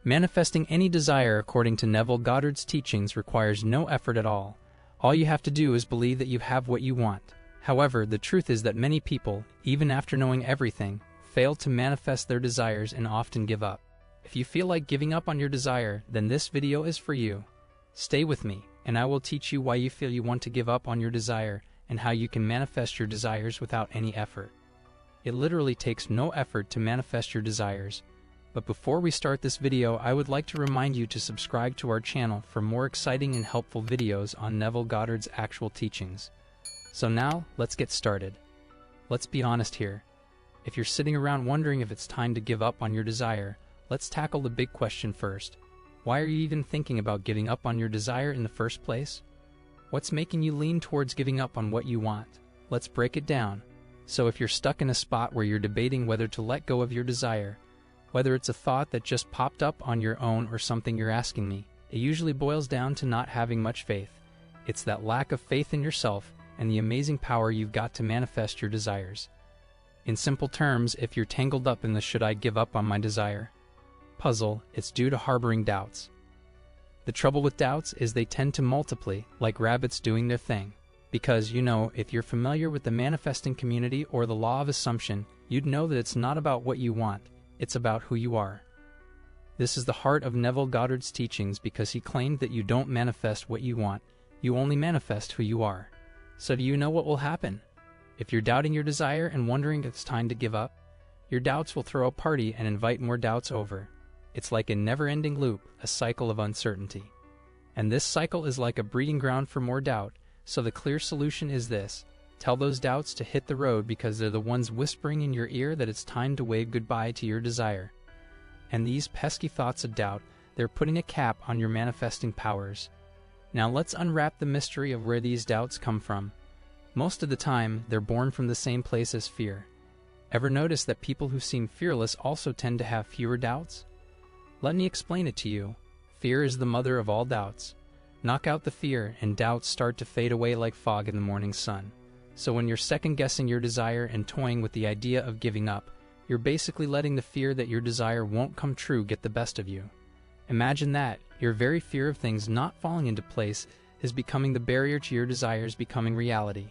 Manifesting any desire according to Neville Goddard's teachings requires no effort at all. All you have to do is believe that you have what you want. However, the truth is that many people, even after knowing everything, fail to manifest their desires and often give up. If you feel like giving up on your desire, then this video is for you. Stay with me, and I will teach you why you feel you want to give up on your desire and how you can manifest your desires without any effort. It literally takes no effort to manifest your desires. But before we start this video, I would like to remind you to subscribe to our channel for more exciting and helpful videos on Neville Goddard's actual teachings. So now, let's get started. Let's be honest here. If you're sitting around wondering if it's time to give up on your desire, let's tackle the big question first. Why are you even thinking about giving up on your desire in the first place? What's making you lean towards giving up on what you want? Let's break it down. So if you're stuck in a spot where you're debating whether to let go of your desire, whether it's a thought that just popped up on your own or something you're asking me, it usually boils down to not having much faith. It's that lack of faith in yourself and the amazing power you've got to manifest your desires. In simple terms, if you're tangled up in the "should I give up on my desire" puzzle, it's due to harboring doubts. The trouble with doubts is they tend to multiply, like rabbits doing their thing. Because, if you're familiar with the manifesting community or the law of assumption, you'd know that it's not about what you want. It's about who you are. This is the heart of Neville Goddard's teachings because he claimed that you don't manifest what you want, you only manifest who you are. So do you know what will happen? If you're doubting your desire and wondering if it's time to give up, your doubts will throw a party and invite more doubts over. It's like a never-ending loop, a cycle of uncertainty. And this cycle is like a breeding ground for more doubt, so the clear solution is this. Tell those doubts to hit the road because they're the ones whispering in your ear that it's time to wave goodbye to your desire. And these pesky thoughts of doubt, they're putting a cap on your manifesting powers. Now let's unwrap the mystery of where these doubts come from. Most of the time, they're born from the same place as fear. Ever notice that people who seem fearless also tend to have fewer doubts? Let me explain it to you. Fear is the mother of all doubts. Knock out the fear and doubts start to fade away like fog in the morning sun. So when you're second-guessing your desire and toying with the idea of giving up, you're basically letting the fear that your desire won't come true get the best of you. Imagine that, your very fear of things not falling into place is becoming the barrier to your desires becoming reality.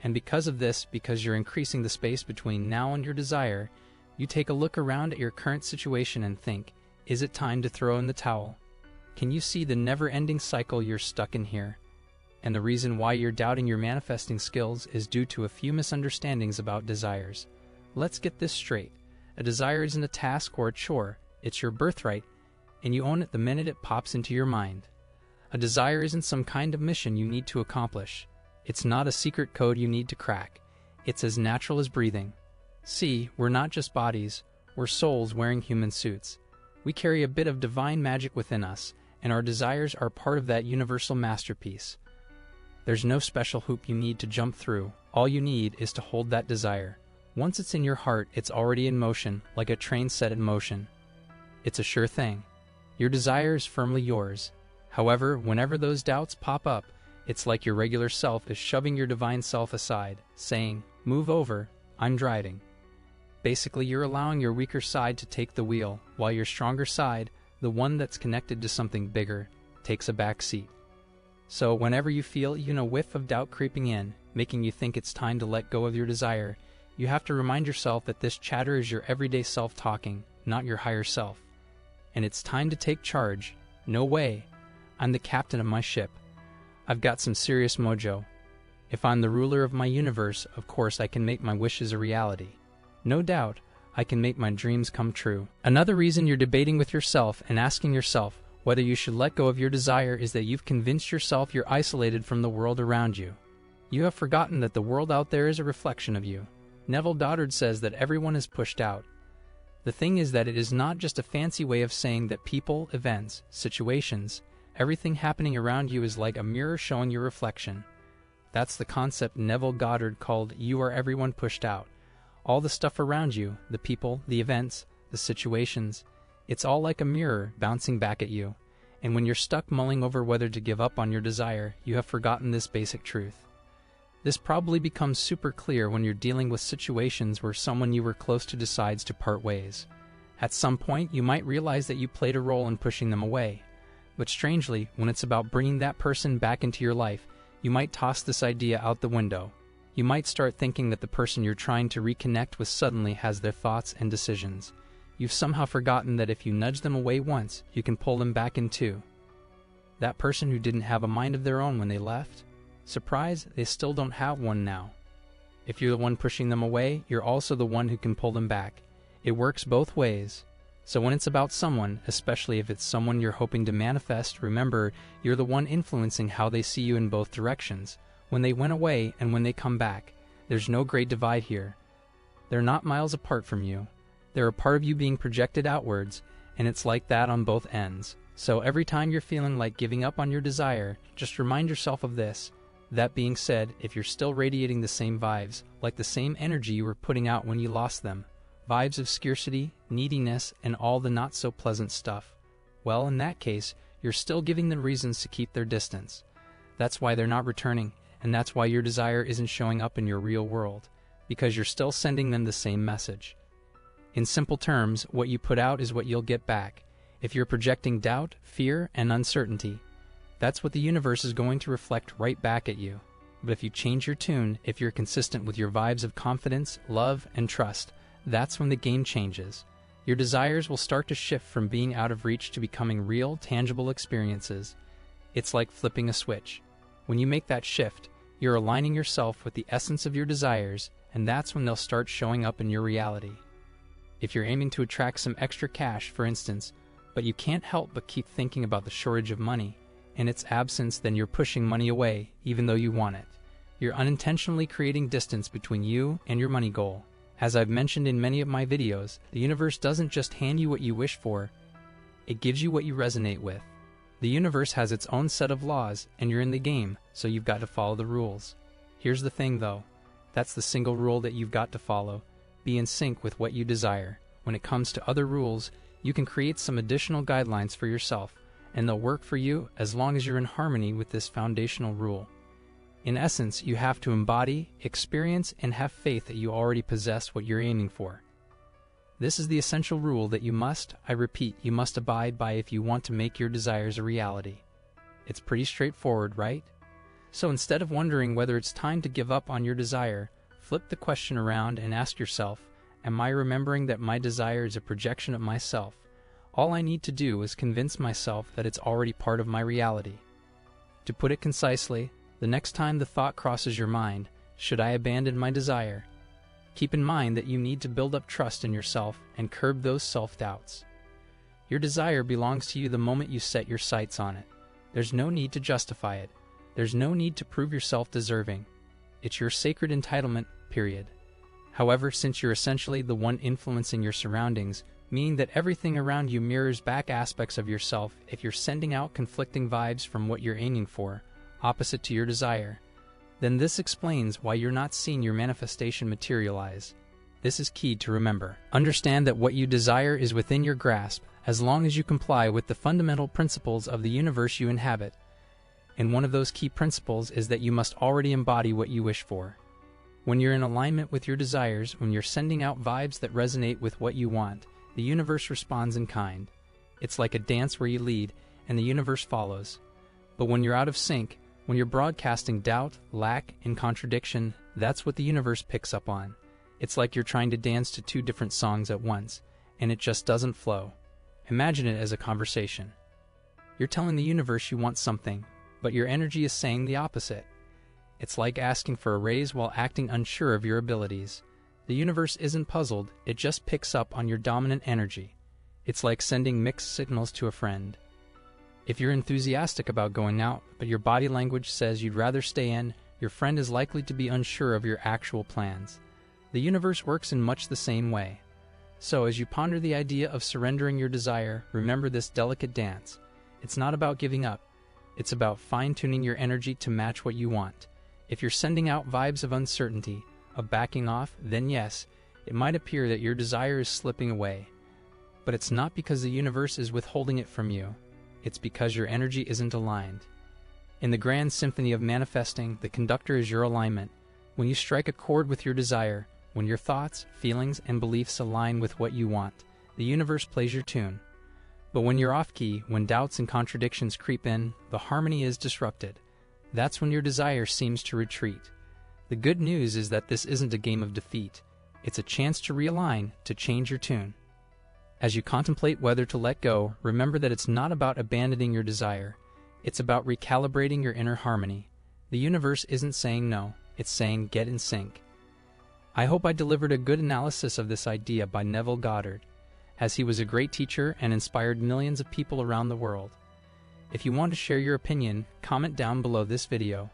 And because of this, because you're increasing the space between now and your desire, you take a look around at your current situation and think, is it time to throw in the towel? Can you see the never-ending cycle you're stuck in here? And the reason why you're doubting your manifesting skills is due to a few misunderstandings about desires. Let's get this straight. A desire isn't a task or a chore, it's your birthright, and you own it the minute it pops into your mind. A desire isn't some kind of mission you need to accomplish. It's not a secret code you need to crack. It's as natural as breathing. See, we're not just bodies, we're souls wearing human suits. We carry a bit of divine magic within us, and our desires are part of that universal masterpiece. There's no special hoop you need to jump through. All you need is to hold that desire. Once it's in your heart, it's already in motion, like a train set in motion. It's a sure thing. Your desire is firmly yours. However, whenever those doubts pop up, it's like your regular self is shoving your divine self aside, saying, "Move over, I'm driving." Basically, you're allowing your weaker side to take the wheel, while your stronger side, the one that's connected to something bigger, takes a back seat. So whenever you feel even a whiff of doubt creeping in, making you think it's time to let go of your desire, you have to remind yourself that this chatter is your everyday self talking, not your higher self. And it's time to take charge. No way. I'm the captain of my ship. I've got some serious mojo. If I'm the ruler of my universe, of course I can make my wishes a reality. No doubt, I can make my dreams come true. Another reason you're debating with yourself and asking yourself whether you should let go of your desire is that you've convinced yourself you're isolated from the world around you. You have forgotten that the world out there is a reflection of you. Neville Goddard says that everyone is pushed out. The thing is that it is not just a fancy way of saying that people, events, situations, everything happening around you is like a mirror showing your reflection. That's the concept Neville Goddard called "you are everyone pushed out." All the stuff around you, the people, the events, the situations, it's all like a mirror bouncing back at you. And when you're stuck mulling over whether to give up on your desire, you have forgotten this basic truth. This probably becomes super clear when you're dealing with situations where someone you were close to decides to part ways. At some point, you might realize that you played a role in pushing them away. But strangely, when it's about bringing that person back into your life, you might toss this idea out the window. You might start thinking that the person you're trying to reconnect with suddenly has their thoughts and decisions. You've somehow forgotten that if you nudge them away once, you can pull them back in too. That person who didn't have a mind of their own when they left? Surprise, they still don't have one now. If you're the one pushing them away, you're also the one who can pull them back. It works both ways. So when it's about someone, especially if it's someone you're hoping to manifest, remember, you're the one influencing how they see you in both directions. When they went away and when they come back, there's no great divide here. They're not miles apart from you. They're a part of you being projected outwards, and it's like that on both ends. So every time you're feeling like giving up on your desire, just remind yourself of this. That being said, if you're still radiating the same vibes, like the same energy you were putting out when you lost them, vibes of scarcity, neediness, and all the not-so-pleasant stuff, well, in that case, you're still giving them reasons to keep their distance. That's why they're not returning, and that's why your desire isn't showing up in your real world, because you're still sending them the same message. In simple terms, what you put out is what you'll get back. If you're projecting doubt, fear, and uncertainty, that's what the universe is going to reflect right back at you. But if you change your tune, if you're consistent with your vibes of confidence, love, and trust, that's when the game changes. Your desires will start to shift from being out of reach to becoming real, tangible experiences. It's like flipping a switch. When you make that shift, you're aligning yourself with the essence of your desires, and that's when they'll start showing up in your reality. If you're aiming to attract some extra cash, for instance, but you can't help but keep thinking about the shortage of money and its absence, then you're pushing money away even though you want it. You're unintentionally creating distance between you and your money goal. As I've mentioned in many of my videos, the universe doesn't just hand you what you wish for, it gives you what you resonate with. The universe has its own set of laws, and you're in the game, so you've got to follow the rules. Here's the thing though, that's the single rule that you've got to follow. Be in sync with what you desire. When it comes to other rules, you can create some additional guidelines for yourself, and they'll work for you as long as you're in harmony with this foundational rule. In essence, you have to embody, experience, and have faith that you already possess what you're aiming for. This is the essential rule that you must, I repeat, you must abide by if you want to make your desires a reality. It's pretty straightforward, right? So instead of wondering whether it's time to give up on your desire, flip the question around and ask yourself, am I remembering that my desire is a projection of myself? All I need to do is convince myself that it's already part of my reality. To put it concisely, the next time the thought crosses your mind, should I abandon my desire? Keep in mind that you need to build up trust in yourself and curb those self-doubts. Your desire belongs to you the moment you set your sights on it. There's no need to justify it. There's no need to prove yourself deserving. It's your sacred entitlement, period. However, since you're essentially the one influencing your surroundings, meaning that everything around you mirrors back aspects of yourself, if you're sending out conflicting vibes from what you're aiming for, opposite to your desire, then this explains why you're not seeing your manifestation materialize. This is key to remember. Understand that what you desire is within your grasp as long as you comply with the fundamental principles of the universe you inhabit. And one of those key principles is that you must already embody what you wish for. When you're in alignment with your desires, when you're sending out vibes that resonate with what you want, the universe responds in kind. It's like a dance where you lead and the universe follows. But when you're out of sync, when you're broadcasting doubt, lack, and contradiction, that's what the universe picks up on. It's like you're trying to dance to two different songs at once, and it just doesn't flow. Imagine it as a conversation. You're telling the universe you want something, but your energy is saying the opposite. It's like asking for a raise while acting unsure of your abilities. The universe isn't puzzled, it just picks up on your dominant energy. It's like sending mixed signals to a friend. If you're enthusiastic about going out, but your body language says you'd rather stay in, your friend is likely to be unsure of your actual plans. The universe works in much the same way. So as you ponder the idea of surrendering your desire, remember this delicate dance. It's not about giving up. It's about fine-tuning your energy to match what you want. If you're sending out vibes of uncertainty, of backing off, then yes, it might appear that your desire is slipping away. But it's not because the universe is withholding it from you. It's because your energy isn't aligned. In the grand symphony of manifesting, the conductor is your alignment. When you strike a chord with your desire, when your thoughts, feelings, and beliefs align with what you want, the universe plays your tune. But when you're off key, when doubts and contradictions creep in, the harmony is disrupted. That's when your desire seems to retreat. The good news is that this isn't a game of defeat. It's a chance to realign, to change your tune. As you contemplate whether to let go, remember that it's not about abandoning your desire. It's about recalibrating your inner harmony. The universe isn't saying no, it's saying get in sync. I hope I delivered a good analysis of this idea by Neville Goddard, as he was a great teacher and inspired millions of people around the world. If you want to share your opinion, comment down below this video.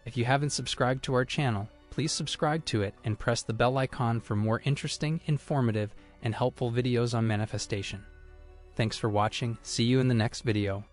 If you haven't subscribed to our channel, please subscribe to it and press the bell icon for more interesting, informative, and helpful videos on manifestation. Thanks for watching. See you in the next video.